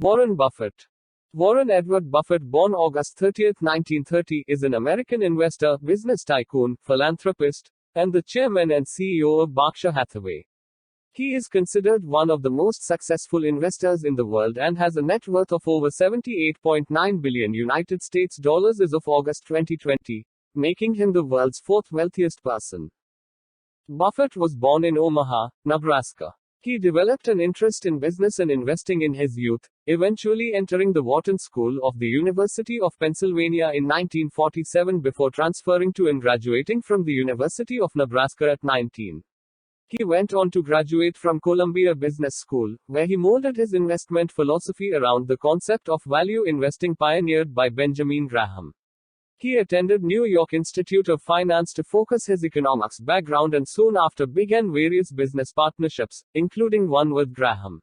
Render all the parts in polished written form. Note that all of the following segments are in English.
Warren Buffett. Warren Edward Buffett, born August 30, 1930, is an American investor, business tycoon, philanthropist, and the chairman and CEO of Berkshire Hathaway. He is considered one of the most successful investors in the world and has a net worth of over $78.9 billion United States dollars as of August 2020, making him the world's fourth wealthiest person. Buffett was born in Omaha, Nebraska. He developed an interest in business and investing in his youth, eventually entering the Wharton School of the University of Pennsylvania in 1947 before transferring to and graduating from the University of Nebraska at 19. He went on to graduate from Columbia Business School, where he molded his investment philosophy around the concept of value investing pioneered by Benjamin Graham. He attended New York Institute of Finance to focus his economics background and soon after began various business partnerships, including one with Graham.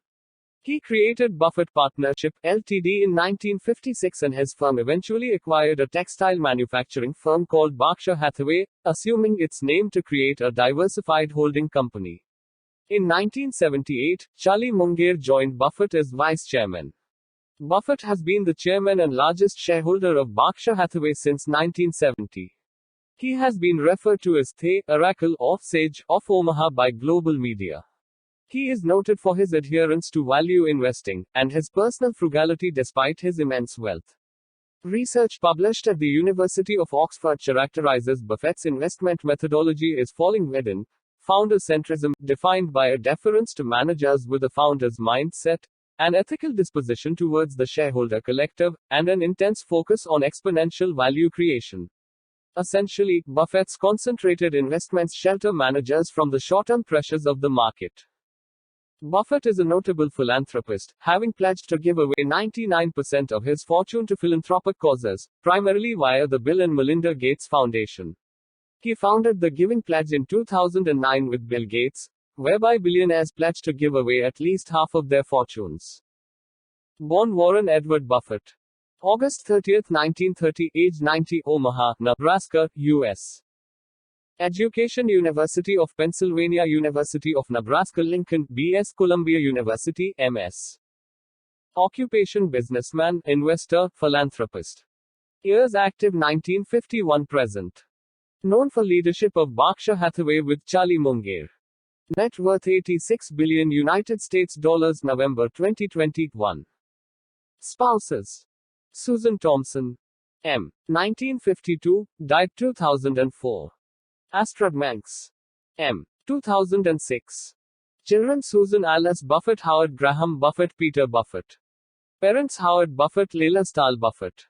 He created Buffett Partnership, Ltd. in 1956 and his firm eventually acquired a textile manufacturing firm called Berkshire Hathaway, assuming its name to create a diversified holding company. In 1978, Charlie Munger joined Buffett as vice chairman. Buffett has been the chairman and largest shareholder of Berkshire Hathaway since 1970. He has been referred to as the Oracle or Sage of Omaha by global media. He is noted for his adherence to value investing and his personal frugality despite his immense wealth. Research published at the University of Oxford characterizes Buffett's investment methodology as falling within founder-centrism, defined by a deference to managers with a founder's mindset, an ethical disposition towards the shareholder collective, and an intense focus on exponential value creation. Essentially, Buffett's concentrated investments shelter managers from the short-term pressures of the market. Buffett is a notable philanthropist, having pledged to give away 99% of his fortune to philanthropic causes, primarily via the Bill and Melinda Gates Foundation. He founded the Giving Pledge in 2009 with Bill Gates, whereby billionaires pledge to give away at least half of their fortunes. Born Warren Edward Buffett. August 30, 1930, age 90, Omaha, Nebraska, U.S. Education: University of Pennsylvania, University of Nebraska-Lincoln, B.S. Columbia University, M.S. Occupation: businessman, investor, philanthropist. Years active: 1951-present. Known for leadership of Berkshire Hathaway with Charlie Munger. Net worth $86 billion United States dollars, November 2021. Spouses: Susan Thompson, M. 1952, died 2004. Astrid Manx, M. 2006. Children: Susan Alice Buffett, Howard Graham Buffett, Peter Buffett. Parents: Howard Buffett, Leila Stahl Buffett.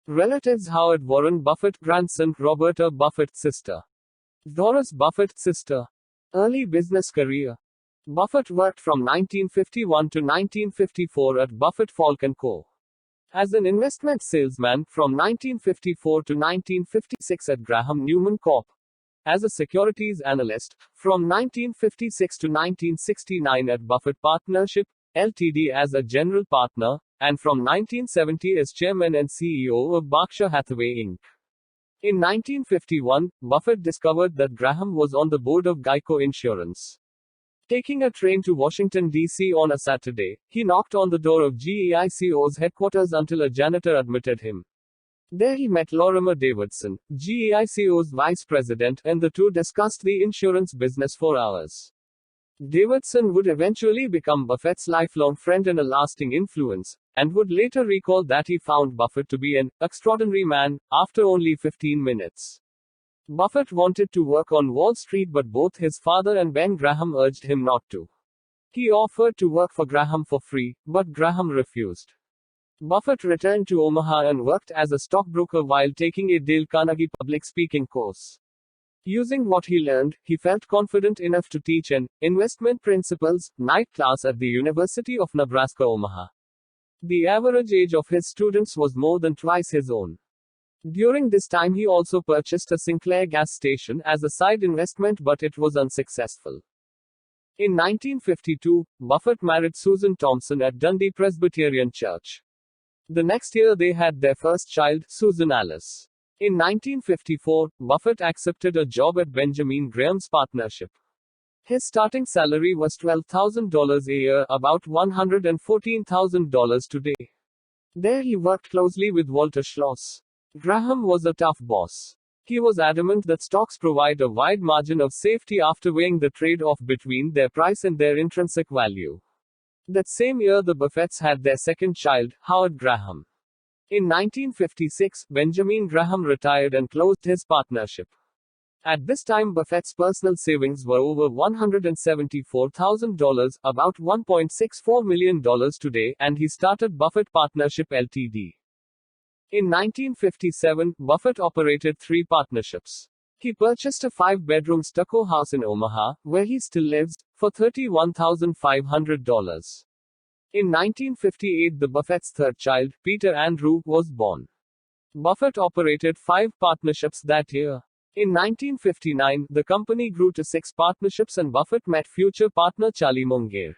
Relatives: Howard Warren Buffett, grandson, Roberta Buffett, sister. Doris Buffett, sister. Early business career. Buffett worked from 1951 to 1954 at Buffett Falk & Co. As an investment salesman, from 1954 to 1956 at Graham Newman Corp. As a securities analyst, from 1956 to 1969 at Buffett Partnership, Ltd. as a general partner, and from 1970 as chairman and CEO of Berkshire Hathaway Inc. In 1951, Buffett discovered that Graham was on the board of Geico Insurance. Taking a train to Washington, D.C. on a Saturday, he knocked on the door of GEICO's headquarters until a janitor admitted him. There he met Lorimer Davidson, GEICO's vice president, and the two discussed the insurance business for hours. Davidson would eventually become Buffett's lifelong friend and a lasting influence, and would later recall that he found Buffett to be an extraordinary man after only 15 minutes. Buffett wanted to work on Wall Street, but both his father and Ben Graham urged him not to. He offered to work for Graham for free, but Graham refused. Buffett returned to Omaha and worked as a stockbroker while taking a Dale Carnegie public speaking course. Using what he learned, he felt confident enough to teach an investment principles night class at the University of Nebraska Omaha. The average age of his students was more than twice his own. During this time he also purchased a Sinclair gas station as a side investment, but it was unsuccessful. In 1952, Buffett married Susan Thompson at Dundee Presbyterian Church. The next year they had their first child, Susan Alice. In 1954, Buffett accepted a job at Benjamin Graham's partnership. His starting salary was $12,000 a year, about $114,000 today. There he worked closely with Walter Schloss. Graham was a tough boss. He was adamant that stocks provide a wide margin of safety after weighing the trade-off between their price and their intrinsic value. That same year the Buffetts had their second child, Howard Graham. In 1956, Benjamin Graham retired and closed his partnership. At this time Buffett's personal savings were over $174,000, about $1.64 million today, and he started Buffett Partnership Ltd. In 1957, Buffett operated 3 partnerships. He purchased a 5-bedroom stucco house in Omaha, where he still lives, for $31,500. In 1958 the Buffett's third child, Peter Andrew, was born. Buffett operated 5 partnerships that year. In 1959, the company grew to 6 partnerships and Buffett met future partner Charlie Munger.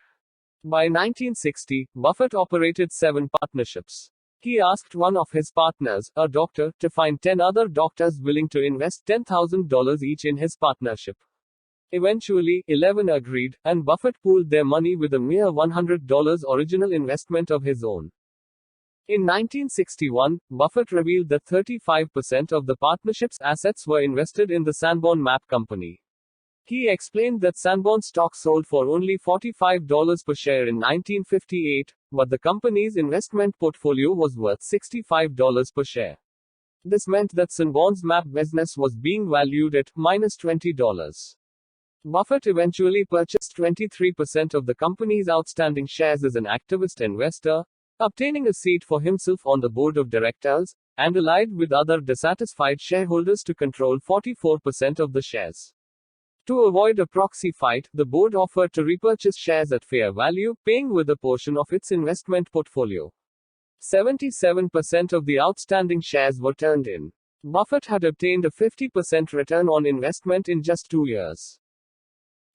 By 1960, Buffett operated 7 partnerships. He asked one of his partners, a doctor, to find 10 other doctors willing to invest $10,000 each in his partnership. Eventually, 11 agreed, and Buffett pooled their money with a mere $100 original investment of his own. In 1961, Buffett revealed that 35% of the partnership's assets were invested in the Sanborn Map Company. He explained that Sanborn stock sold for only $45 per share in 1958, but the company's investment portfolio was worth $65 per share. This meant that Sanborn's map business was being valued at -$20. Buffett eventually purchased 23% of the company's outstanding shares as an activist investor, obtaining a seat for himself on the board of directors, and allied with other dissatisfied shareholders to control 44% of the shares. To avoid a proxy fight, the board offered to repurchase shares at fair value, paying with a portion of its investment portfolio. 77% of the outstanding shares were turned in. Buffett had obtained a 50% return on investment in just 2 years.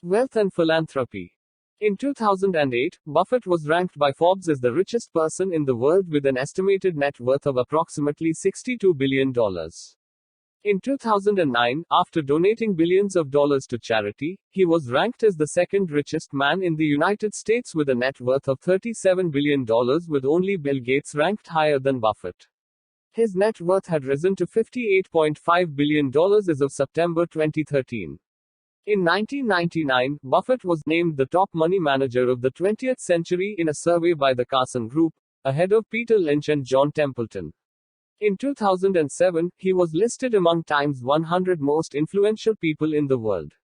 Wealth and philanthropy. In 2008, Buffett was ranked by Forbes as the richest person in the world with an estimated net worth of approximately $62 billion. In 2009, after donating billions of dollars to charity, he was ranked as the second richest man in the United States with a net worth of $37 billion, with only Bill Gates ranked higher than Buffett. His net worth had risen to $58.5 billion as of September 2013. In 1999, Buffett was named the top money manager of the 20th century in a survey by the Carson Group, ahead of Peter Lynch and John Templeton. In 2007, he was listed among Time's 100 most influential people in the world.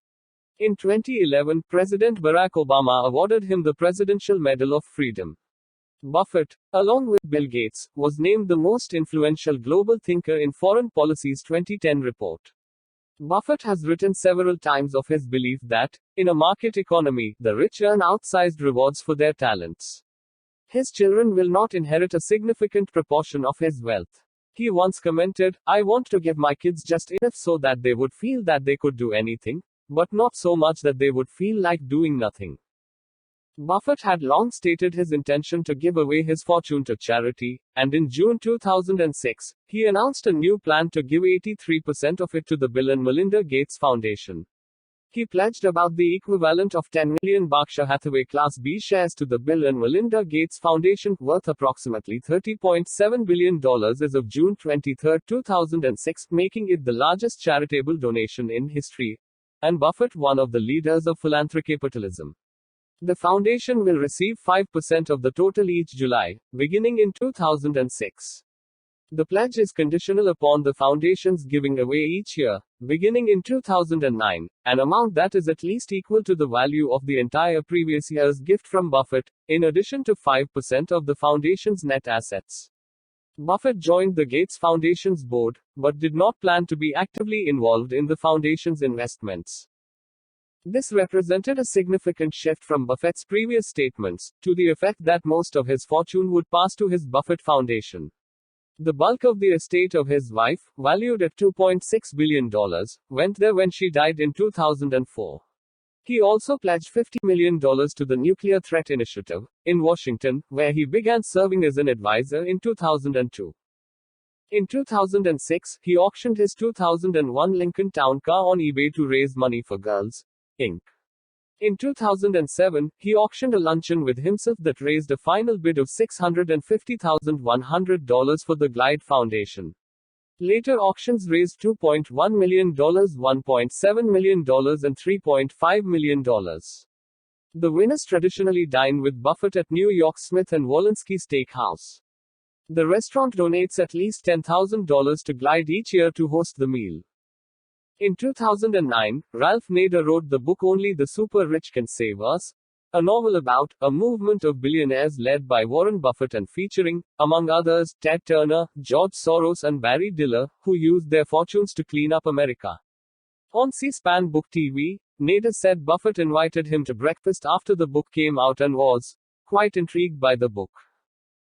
In 2011, President Barack Obama awarded him the Presidential Medal of Freedom. Buffett, along with Bill Gates, was named the most influential global thinker in Foreign Policy's 2010 report. Buffett has written several times of his belief that, in a market economy, the rich earn outsized rewards for their talents. His children will not inherit a significant proportion of his wealth. He once commented, "I want to give my kids just enough so that they would feel that they could do anything, but not so much that they would feel like doing nothing." Buffett had long stated his intention to give away his fortune to charity, and in June 2006, he announced a new plan to give 83% of it to the Bill and Melinda Gates Foundation. He pledged about the equivalent of 10 million Berkshire Hathaway Class B shares to the Bill and Melinda Gates Foundation, worth approximately $30.7 billion as of June 23, 2006, making it the largest charitable donation in history, and Buffett one of the leaders of philanthrocapitalism. The foundation will receive 5% of the total each July, beginning in 2006. The pledge is conditional upon the foundation's giving away each year, beginning in 2009, an amount that is at least equal to the value of the entire previous year's gift from Buffett, in addition to 5% of the foundation's net assets. Buffett joined the Gates Foundation's board, but did not plan to be actively involved in the foundation's investments. This represented a significant shift from Buffett's previous statements, to the effect that most of his fortune would pass to his Buffett Foundation. The bulk of the estate of his wife, valued at $2.6 billion, went there when she died in 2004. He also pledged $50 million to the Nuclear Threat Initiative, in Washington, where he began serving as an advisor in 2002. In 2006, he auctioned his 2001 Lincoln Town Car on eBay to raise money for Girls, Inc. In 2007, he auctioned a luncheon with himself that raised a final bid of $650,100 for the Glide Foundation. Later auctions raised $2.1 million, $1.7 million, and $3.5 million. The winners traditionally dine with Buffett at New York's Smith & Wollensky Steakhouse. The restaurant donates at least $10,000 to Glide each year to host the meal. In 2009, Ralph Nader wrote the book Only the Super Rich Can Save Us, a novel about a movement of billionaires led by Warren Buffett and featuring, among others, Ted Turner, George Soros, and Barry Diller, who used their fortunes to clean up America. On C-SPAN Book TV, Nader said Buffett invited him to breakfast after the book came out and was quite intrigued by the book.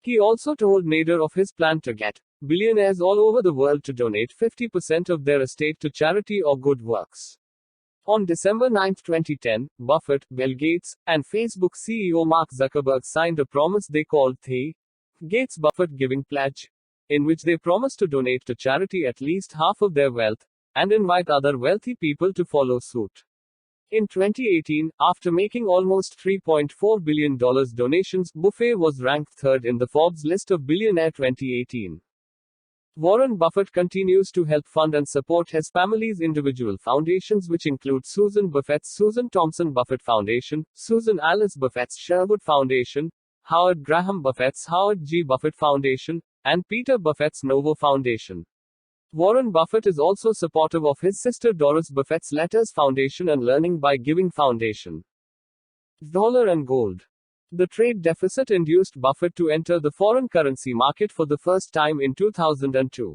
He also told Nader of his plan to get billionaires all over the world to donate 50% of their estate to charity or good works. On December 9, 2010, Buffett, Bill Gates, and Facebook CEO Mark Zuckerberg signed a promise they called the Gates-Buffett Giving Pledge, in which they promised to donate to charity at least half of their wealth, and invite other wealthy people to follow suit. In 2018, after making almost $3.4 billion donations, Buffett was ranked third in the Forbes list of Billionaire 2018. Warren Buffett continues to help fund and support his family's individual foundations, which include Susan Buffett's Susan Thompson Buffett Foundation, Susan Alice Buffett's Sherwood Foundation, Howard Graham Buffett's Howard G. Buffett Foundation, and Peter Buffett's Novo Foundation. Warren Buffett is also supportive of his sister Doris Buffett's Letters Foundation and Learning by Giving Foundation. Dollar and gold. The trade deficit induced Buffett to enter the foreign currency market for the first time in 2002.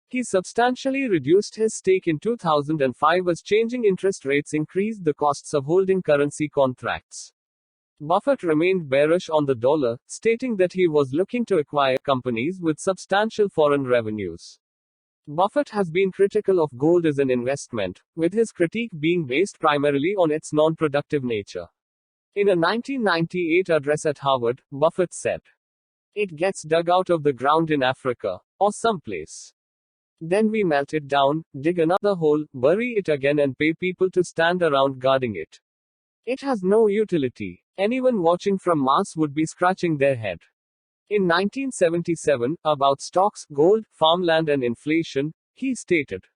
He substantially reduced his stake in 2005 as changing interest rates increased the costs of holding currency contracts. Buffett remained bearish on the dollar, stating that he was looking to acquire companies with substantial foreign revenues. Buffett has been critical of gold as an investment, with his critique being based primarily on its non-productive nature. In a 1998 address at Harvard, Buffett said, "It gets dug out of the ground in Africa, or someplace. Then we melt it down, dig another hole, bury it again and pay people to stand around guarding it. It has no utility. Anyone watching from Mars would be scratching their head." In 1977, about stocks, gold, farmland and inflation, he stated,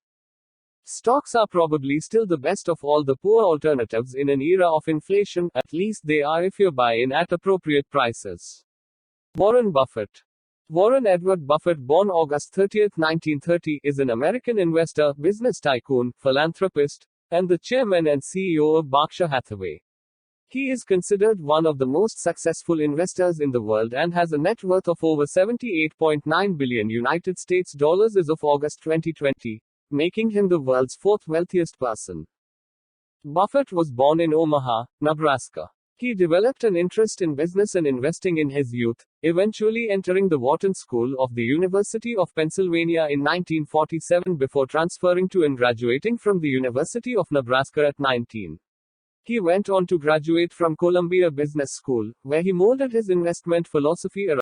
"Stocks are probably still the best of all the poor alternatives in an era of inflation, at least they are if you buy in at appropriate prices." Warren Buffett. Warren Edward Buffett, born August 30, 1930, is an American investor, business tycoon, philanthropist, and the chairman and CEO of Berkshire Hathaway. He is considered one of the most successful investors in the world and has a net worth of over $78.9 billion United States dollars as of August 2020. Making him the world's fourth wealthiest person. Buffett was born in Omaha, Nebraska. He developed an interest in business and investing in his youth, eventually entering the Wharton School of the University of Pennsylvania in 1947 before transferring to and graduating from the University of Nebraska at 19. He went on to graduate from Columbia Business School, where he molded his investment philosophy around